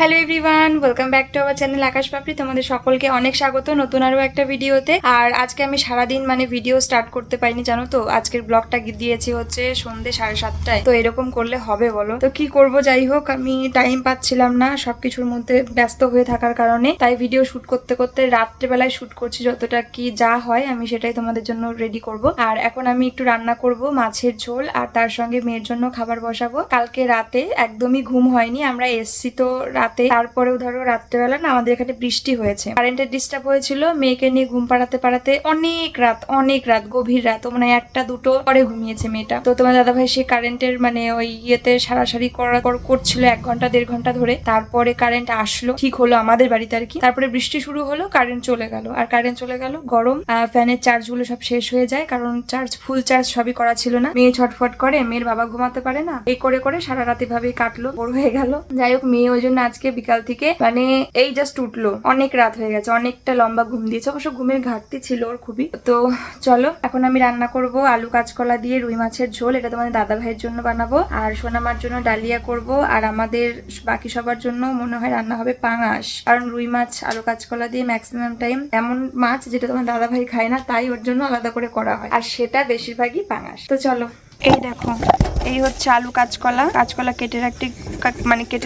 Hello everyone, welcome back to our channel Akash Papri. তোমাদের সকলকে অনেক স্বাগত নতুন আরও একটা ভিডিওতে। আর আজকে আমি সারাদিন ভিডিও স্টার্ট করতে পারিনি, জানো তো। আজকের ব্লগটা দিয়েছি হচ্ছে সন্ধ্যে 7:30টায়। তো এরকম করলে হবে বলো? তো কি করব, যাই হোক, আমি টাইম পাচ্ছিলাম না সবকিছুর মধ্যে ব্যস্ত হয়ে থাকার কারণে। তাই ভিডিও শুট করতে করতে রাত্রেবেলায় শুট করছি, যতটা কি যা হয় আমি সেটাই তোমাদের জন্য রেডি করব। আর এখন আমি একটু রান্না করব মাছের ঝোল, আর তার সঙ্গে মেয়ের জন্য খাবার বসাবো। কালকে রাতে একদমই ঘুম হয়নি, আমরা এসছি তো তারপরেও ধরো রাত্রেবেলা না আমাদের এখানে বৃষ্টি হয়েছে, কারেন্টের ডিস্টার্ব হয়েছিল। মেয়েকে নিয়ে ঘুম পাড়াতে পাড়াতে অনেক রাত গভীর রাত, মানে 1টা-2টো পরে ঘুমিয়েছে মেয়েটা। তো তোমার দাদাভাই সে কারেন্টের ওই ইয়েতে সারাসারি করছিল 1 ঘন্টা 1.5 ঘন্টা ধরে। তারপরে কারেন্ট আসলো, ঠিক হলো আমাদের বাড়িতে আর কি। তারপরে বৃষ্টি শুরু হলো, কারেন্ট চলে গেল। আর কারেন্ট চলে গেল, গরম, ফ্যানের চার্জ গুলো সব শেষ হয়ে যায়, কারণ ফুল চার্জ সবই করা ছিল না। মেয়ে ছটফট করে, মেয়ের বাবা ঘুমাতে পারে না, এই করে করে সারা রাত এভাবেই কাটলো, বড় হয়ে গেল। যাই হোক, মেয়ে ওই জন্য আজকে বিকাল থেকে এই জাস্ট উঠলো, অনেক রাত হয়ে গেছে, অনেকটা লম্বা ঘুম দিয়েছে। অবশ্য ঘুমের ঘাটতি ছিল ওর খুবই। তো চলো, এখন আমি রান্না করব আলু কাঁচকলা দিয়ে রুই মাছের ঝোল। এটা তোমাদের দাদা ভাইয়ের জন্য বানাবো, আর সোনামার জন্য ডালিয়া করব, আর আমাদের বাকি সবার জন্য মনে হয় রান্না হবে পাঙাশ। কারণ রুই মাছ আলু কাঁচকলা দিয়ে ম্যাক্সিমাম টাইম এমন মাছ যেটা তোমার দাদা ভাই খায় না, তাই ওর জন্য আলাদা করে করা হয়, আর সেটা বেশিরভাগই পাঙাশ। তো চলো, এই দেখো, এই হচ্ছে আলু কাঁচকলা। কাঁচকলা কেটে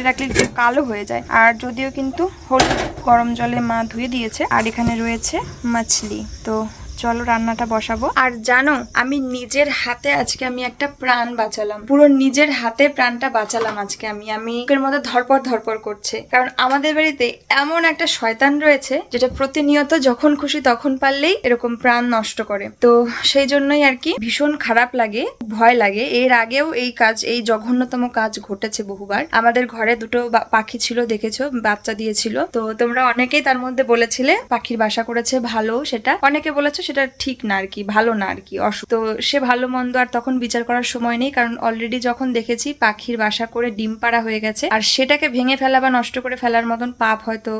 রাখলে একটু কালো হয়ে যায়। আর যদিও কিন্তু হলুদ গরম জলে মা ধুয়ে দিয়েছে। আর এখানে রয়েছে মাছলি। তো চলো রান্নাটা বসাবো। আর জানো, আমি নিজের হাতে আজকে আমি একটা প্রাণ বাঁচালাম, পুরো নিজের হাতে প্রাণটা বাঁচালাম আজকে আমি। এর মধ্যে ধরপড় করছে, কারণ আমাদের বাড়িতে এমন একটা শয়তান রয়েছে যেটা প্রতিনিয়ত যখন খুশি তখন পারলেই এরকম প্রাণ নষ্ট করে। তো সেই জন্যই আর কি ভীষণ খারাপ লাগে, ভয় লাগে। এর আগেও এই জঘন্যতম কাজ ঘটেছে বহুবার। আমাদের ঘরে 2টো পাখি ছিল, দেখেছো, বাচ্চা দিয়েছিল। তো তোমরা অনেকেই তার মধ্যে বলেছিলে পাখির বাসা করেছে ভালো, সেটা অনেকে বলেছো সেটা ঠিক না আর কি, ভালো না আর কি, তো সে ভালো মন্দ আর তখন বিচার করার সময় নেই, কারণ অলরেডি যখন দেখেছি পাখির বাসা করে ডিম পাড়া হয়ে গেছে, আর সেটাকে ভেঙে ফেলা বা নষ্ট করে ফেলার মতন পাপ হয়তো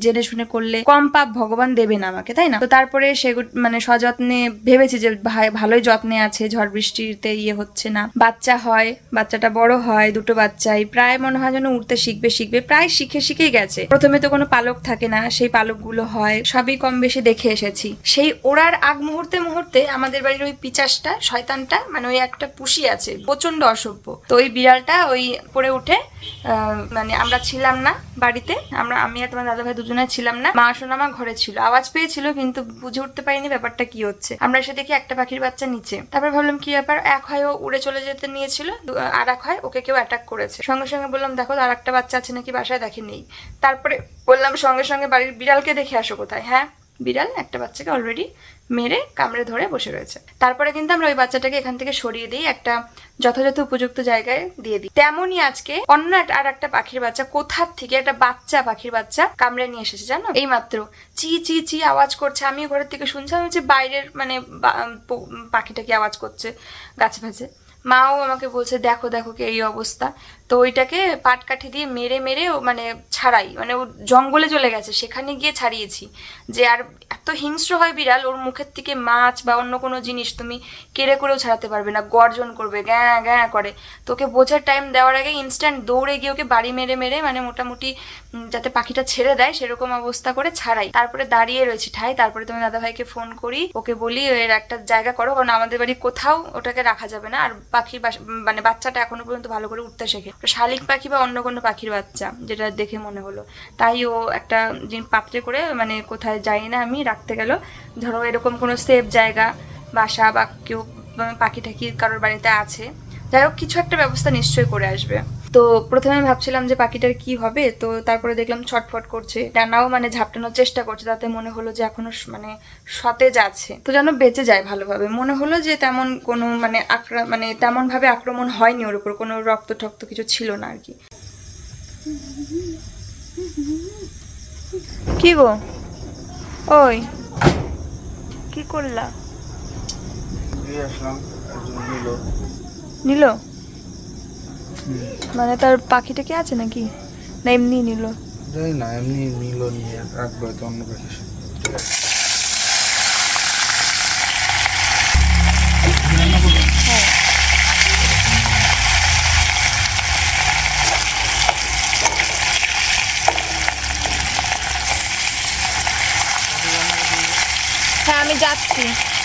জেনে শুনে করলে কম পাপ ভগবান দেবে না আমাকে, তাই না? তো তারপরে সে সযত্নে ভেবেছি যে ভালোই যত্নে আছে, ঝড় বৃষ্টিতে হচ্ছে না, বাচ্চা হয়, বাচ্চাটা বড় হয়, 2টো বাচ্চাই প্রায় মনে হয় যেন উঠতে শিখবে, প্রায় শিখেই গেছে। প্রথমে তো কোনো পালক থাকে না, সেই পালকগুলো হয়, সবই কম বেশি দেখে এসেছি। সেই ওড়ার আগ মুহূর্তে আমাদের বাড়ির ওই পিচাসটা, শয়তানটা, ওই একটা পুষি আছে প্রচন্ড অসভ্য। তো ওই বিড়ালটা ওই পরে উঠে, আমরা ছিলাম না বাড়িতে, আমি আর তোমার দাদা ভাই দুজনে ছিলাম না, মা সোনামা ঘরে ছিল, আওয়াজ পেয়েছিল কিন্তু বুঝে উঠতে পারিনি ব্যাপারটা কি হচ্ছে। আমরা এসে দেখি একটা পাখির বাচ্চা নিচে। তারপর ভাবলাম কি ব্যাপার, এক হয় ও উড়ে চলে যেতে নিয়েছিল, আর এক হয় ওকে কেউ অ্যাটাক করেছে। সঙ্গে সঙ্গে বললাম দেখো আর একটা বাচ্চা আছে নাকি বাসায়, দেখে নেই। তারপরে বললাম সঙ্গে সঙ্গে বাড়ির বিড়ালকে দেখে আসো কোথায়। হ্যাঁ, বিড়াল একটা বাচ্চাকে অলরেডি মেরে কামড়ে ধরে বসে রয়েছে। তারপরে কিন্তু আমরা ওই বাচ্চাটাকে এখান থেকে সরিয়ে দিই, একটা যথাযথ উপযুক্ত জায়গায় দিয়ে দিই। তেমনই আজকে অন্য আর একটা পাখির বাচ্চা, কোথার থেকে একটা পাখির বাচ্চা কামড়ে নিয়ে এসেছে, জানো। এই মাত্র চি চি চি আওয়াজ করছে, আমিও ঘরের থেকে শুনছিলাম যে বাইরের পাখিটা কি আওয়াজ করছে গাছে ফাছে। মাও আমাকে বলছে দেখো কি এই অবস্থা। তো ওইটাকে পাটকাঠি দিয়ে মেরে ও ছাড়াই, ও জঙ্গলে চলে গেছে, সেখানে গিয়ে ছাড়িয়েছি। যে আর এত হিংস্র হয় বিড়াল, ওর মুখের থেকে মাছ বা অন্য কোনো জিনিস তুমি কেড়ে করেও ছাড়াতে পারবে না, গর্জন করবে, গ্যাঁ করে। তোকে বোঝার টাইম দেওয়ার আগে ইনস্ট্যান্ট দৌড়ে গিয়ে ওকে বাড়ি মেরে মোটামুটি যাতে পাখিটা ছেড়ে দেয় সেরকম অবস্থা করে ছাড়াই। তারপরে দাঁড়িয়ে রয়েছি ঠাই। তারপরে তুমি দাদাভাইকে ফোন করি, ওকে বলি এর একটা জায়গা করো, কারণ আমাদের বাড়ি কোথাও ওটাকে রাখা যাবে না। আর পাখির বাচ্চাটা এখনো পর্যন্ত ভালো করে উঠতে শেখে, শালিক পাখি বা অন্য কোনো পাখির বাচ্চা, যেটা দেখে মনে হলো। তাই ও একটা পাত্রে করে কোথায় যাই না আমি রাখতে গেল, ধরো এরকম কোনো সেফ জায়গা, বাসা বা কেউ পাখি টাকি কারোর বাড়িতে আছে, যাই হোক কিছু একটা ব্যবস্থা নিশ্চয়ই করে আসবে। তো প্রথমে ভাবছিলাম যে পাখিটার কি হবে, তো তারপরে দেখলাম ছটফট করছে, ডানাও ঝাপটানোর চেষ্টা করছে, তাতে মনে হলো যে এখনো সতেজ আছে, তো যেন বেঁচে যায় ভালোভাবে। মনে হলো যে তেমন কোনো তেমন ভাবে আক্রমণ হয়নি ওর উপর, কোনো রক্ত ঠক্ত কিছু ছিল না আর কি। কি গো, ওই কি করলা? নিল তার পাখিটা কি আছে নাকি, না এমনি নিল? জানি না, এমনি নিল, নিয়ে রাখবে তো অন্য পাখির সাথে। যাচ্ছি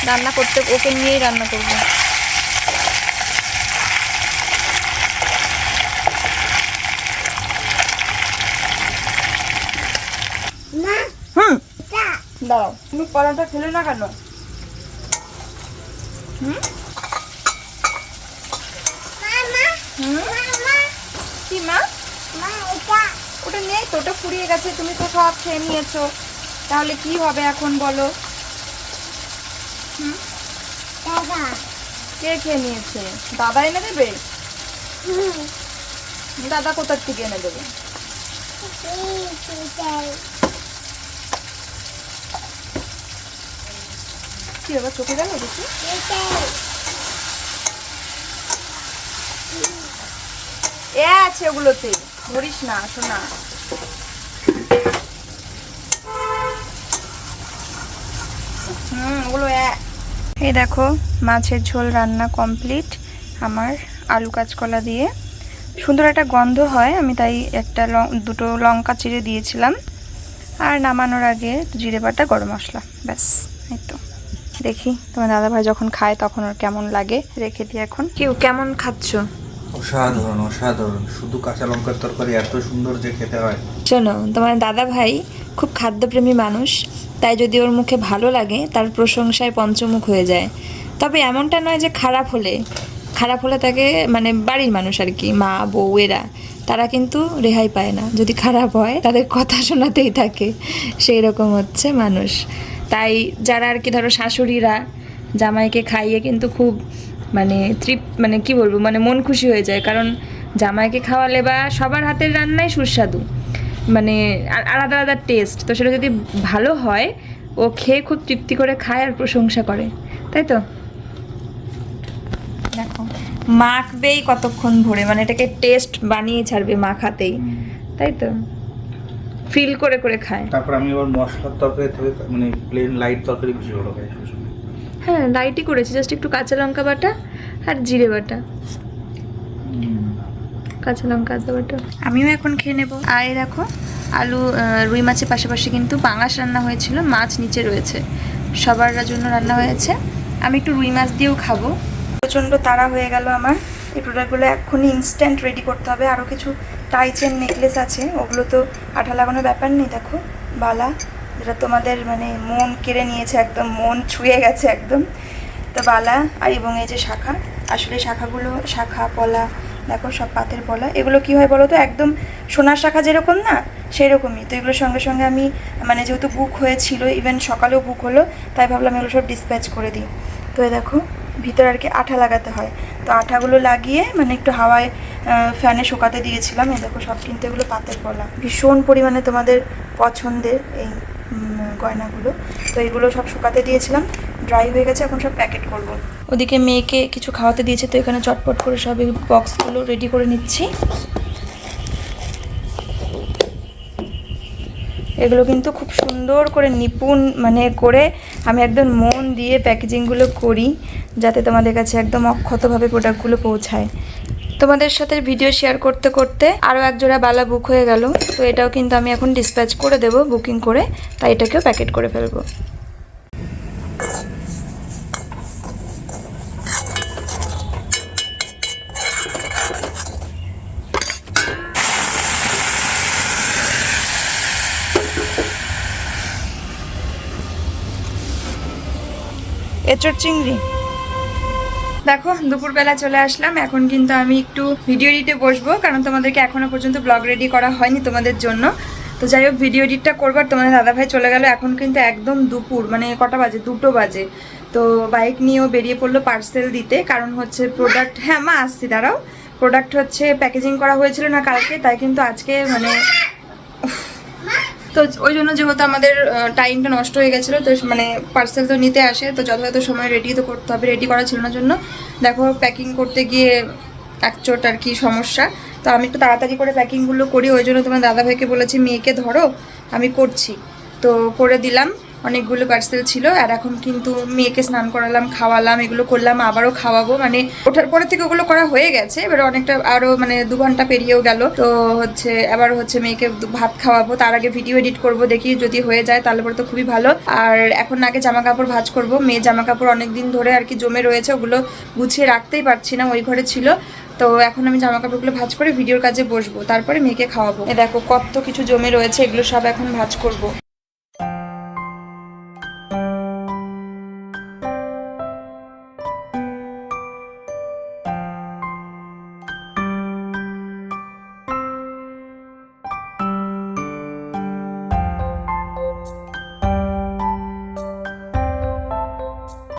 রান্না করতে, ওকে নিয়েই রান্না করবো। হুম, দাও। তুমি কলাটা খেলে না কেন? হুম কি মা? ওটা নেই তো, ওটা ফুরিয়ে গেছে। তুমি তো সব খেয়ে নিয়েছো, তাহলে কি হবে এখন বলো? কে খেয়ে নিয়েছে? দাদা এনে দেবে? দাদা কোথার থেকে এনে দেবে? কি বাবা, চোখে গেল দেখি? এ আছে ওগুলোতে, ধরিস না শোনা। ওগুলো এই দেখো, মাছের ঝোল রান্না কমপ্লিট আমার, আলু কাঁচকলা দিয়ে। সুন্দর একটা গন্ধ হয়, আমি তাই দুটো লঙ্কা চিড়ে দিয়েছিলাম। আর নামানোর আগে জিরে বাটা, গরম মশলা, ব্যাস। এই তো, দেখি তোমার দাদাভাই যখন খায় তখন ওর কেমন লাগে। রেখে দিই এখন। কেমন খাচ্ছ? অসাধারণ অসাধারণ, শুধু কাঁচা লঙ্কার তরকারি এত সুন্দর যে খেতে হয়। শোনো, তোমার দাদাভাই খুব খাদ্যপ্রেমী মানুষ, তাই যদি ওর মুখে ভালো লাগে তার প্রশংসায় পঞ্চমুখ হয়ে যায়। তবে এমনটা নয় যে খারাপ হলে তাকে, মানে বাড়ির মানুষ আর কি, মা বউ এরা, তারা কিন্তু রেহাই পায় না। যদি খারাপ হয় তাদের কথা শোনাতেই থাকে, সেই রকম হচ্ছে মানুষ। তাই যারা আর কি, ধরো শাশুড়িরা জামাইকে খাইয়ে কিন্তু খুব মানে কি বলবো, মানে মন খুশি হয়ে যায়। কারণ জামাইকে খাওয়ালে বা সবার হাতের রান্নাই সুস্বাদু, মানে আলাদা আলাদা টেস্ট। তো সেটা যদি ভালো হয়, ও খেয়ে খুব তৃপ্তি করে খায় আর প্রশংসা করে, তাই তো? দেখো মাখবেই কতক্ষণ ধরে, মানে এটাকে টেস্ট বানিয়ে ছাড়বে মাখাতেই, তাই তো? ফিল করে করে খায়। তারপর আমি আবার মশলার তরকারি থেকে মানে প্লেন লাইট তরকারি বেশি ভালো খাই। হ্যাঁ, লাইটই করেছি, জাস্ট একটু কাঁচা লঙ্কা বাটা আর জিরে বাটা, কাঁচা লঙ্কা আদা বাটা। আমিও এখন খেয়ে নেবো। আর দেখো, আলু রুই মাছের পাশাপাশি কিন্তু পাঙাশ রান্না হয়েছিল, মাছ নিচে রয়েছে, সবার জন্য রান্না হয়েছে। আমি একটু রুই মাছ দিয়েও খাবো। প্রচণ্ড তাড়া হয়ে গেল আমার। এই প্রোডাক্টগুলো এক্ষুনি ইনস্ট্যান্ট রেডি করতে হবে। আরও কিছু টাই চেন নেকলেস আছে, ওগুলো তো আঠা লাগানোর ব্যাপার নেই। দেখো বালা, যেটা তোমাদের মানে মন কেড়ে নিয়েছে, একদম মন ছুঁয়ে গেছে একদম। তো বালা আর এবং এই যে শাখা, আসলে শাখাগুলো, শাখা পলা, দেখো সব পাতের পলা। এগুলো কি হয় বলো তো, একদম সোনার শাখা যেরকম না, সেই রকমই। তো এগুলোর সঙ্গে সঙ্গে আমি মানে যেহেতু বুক হয়েছিল, ইভেন সকালেও বুক হলো, তাই ভাবলাম এগুলো সব ডিসপ্যাচ করে দিই। তো দেখো ভিতরে আর কি আঠা লাগাতে হয়, তো আঠাগুলো লাগিয়ে মানে একটু হাওয়ায় ফ্যানে শুকাতে দিয়েছিলাম। এই দেখো সব কিন্তু এগুলো পাতের পলা, ভীষণ পরিমাণে তোমাদের পছন্দের এই গয়নাগুলো। তো এগুলো সব শুকাতে দিয়েছিলাম, ড্রাই হয়ে গেছে, এখন সব প্যাকেট করব। ওদিকে মেয়েকে কিছু খাওয়াতে দিয়েছে, তো এখানে চটপট করে সব এই বক্সগুলো রেডি করে নিচ্ছি। এগুলো কিন্তু খুব সুন্দর করে নিপুণ মানে করে আমি একদম মন দিয়ে প্যাকেজিংগুলো করি, যাতে তোমাদের কাছে একদম অক্ষতভাবে প্রোডাক্টগুলো পৌঁছায়। তোমাদের সাথে ভিডিও শেয়ার করতে করতে আরও এক জোড়া বালা বুক হয়ে গেল, তো এটাও কিন্তু আমি এখন ডিসপ্যাচ করে দেবো বুকিং করে, তাই এটাকেও প্যাকেট করে ফেলবো। এঁচড় চিংড়ি। দেখো দুপুরবেলা চলে আসলাম, এখন কিন্তু আমি একটু ভিডিও এডিটে বসবো, কারণ তোমাদেরকে এখনো পর্যন্ত ব্লগ রেডি করা হয়নি তোমাদের জন্য। তো যাই হোক, ভিডিও এডিটটা করবো। আর তোমাদের দাদাভাই চলে গেল, এখন কিন্তু একদম দুপুর, মানে কটা বাজে, 2টো বাজে। তো বাইক নিয়েও বেরিয়ে পড়লো পার্সেল দিতে, কারণ হচ্ছে প্রোডাক্ট, হ্যাঁ মা আসছি, দাঁড়াও। প্রোডাক্ট হচ্ছে প্যাকেজিং করা হয়েছিল না কালকে, তাই কিন্তু আজকে মানে তো ওই জন্য যেহেতু আমাদের টাইমটা নষ্ট হয়ে গেছিলো, তো মানে পার্সেল তো নিতে আসে, তো যথাযথ সময় রেডি তো করতে হবে, রেডি করা ছিল না জন্য দেখো প্যাকিং করতে গিয়ে একচোট আর কি সমস্যা। তো আমি একটু তাড়াতাড়ি করে প্যাকিংগুলো করি, ওই জন্য তোমার দাদাভাইকে বলেছি মেয়েকে ধরো, আমি করছি। তো করে দিলাম, অনেকগুলো পার্সেল ছিল। আর এখন কিন্তু মেয়েকে স্নান করালাম, খাওয়ালাম, এগুলো করলাম, আবারও খাওয়াবো, মানে ওঠার পরে থেকে ওগুলো করা হয়ে গেছে, এবার অনেকটা আরো মানে 2 ঘন্টা পেরিয়েও গেল। তো হচ্ছে এবার হচ্ছে মেয়েকে ভাত খাওয়াবো, তার আগে ভিডিও এডিট করব, দেখি যদি হয়ে যায় তাহলে পরে তো খুবই ভালো। আর এখন আগে জামা কাপড় ভাঁজ করব, মেয়ে জামা কাপড় অনেকদিন ধরে আর কি জমে রয়েছে, ওগুলো গুছিয়ে রাখতেই পারছি না, ওই ঘরে ছিল। তো এখন আমি জামা কাপড়গুলো ভাঁজ করে ভিডিওর কাজে বসবো, তারপরে মেয়েকে খাওয়াবো। দেখো কত কিছু জমে রয়েছে, এগুলো সব এখন ভাঁজ করব।